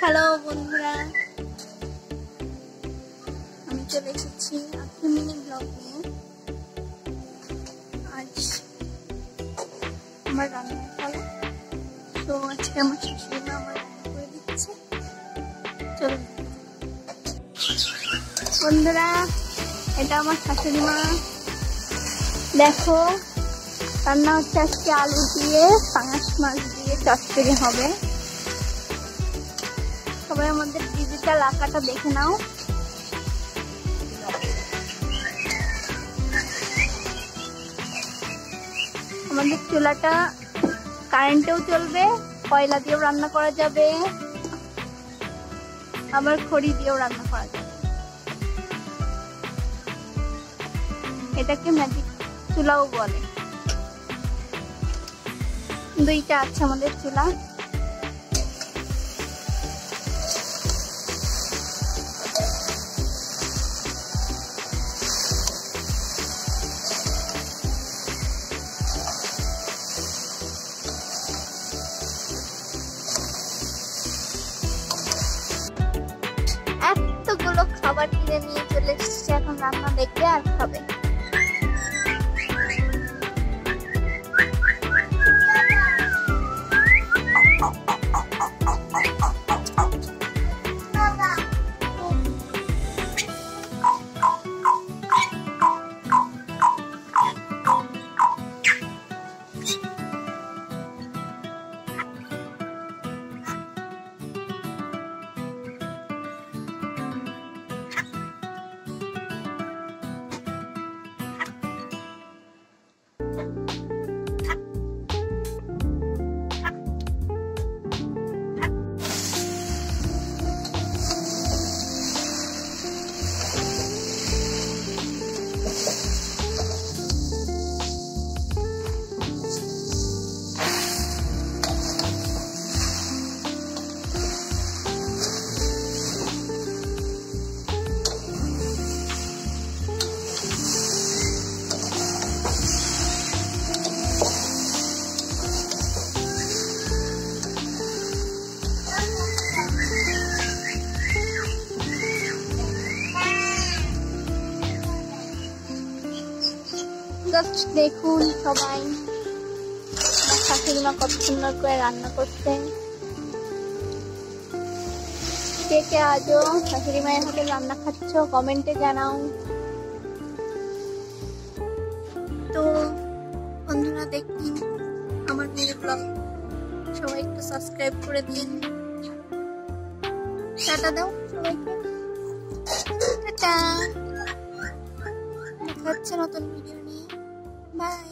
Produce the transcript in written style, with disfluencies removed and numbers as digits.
Hello বন্ধুরা, আমি চলে এসেছি একটা মিনি ব্লগ নিয়ে। আজ আমার রান্নার পালা। তো আজকে আমার শাশুড়ি মা আমার রান্না করে দিচ্ছে। চলুন বন্ধুরা, এটা আমার শাশুড়ি মা। দেখো, রান্না হচ্ছে আজকে আলু দিয়ে পাঙাশ মাছ দিয়ে চচ্চড়ি হবে। সবাই আমাদের ডিজিটাল আঁকাটা দেখে নাও। আমাদের চুলাটা কারেন্টেও চলবে, কয়লা দিয়েও রান্না করা যাবে, আবার খড়ি দিয়েও রান্না করা যাবে। এটাকে ম্যাজিক চুলাও বলে। দুইটা আছে আমাদের চুলা। এতগুলো খাবার কিনে নিয়ে চলে এসেছে, এখন রান্না দেখবে আর খাবে। দেখুন সবাই, শাশুড়ি মা কত সুন্দর করে রান্না করছে। কে কে আজও শাশুড়ি মায়ের হাতে রান্না খাচ্ছ কমেন্টে জানাও। তো বন্ধুরা, দেখুন আমার মিনি ব্লগ, সবাই একটু সাবস্ক্রাইব করে দিন। টাটা দাও সবাইকে, টাটা। দেখা হচ্ছে নতুন ভিডিও নিয়ে। বাই।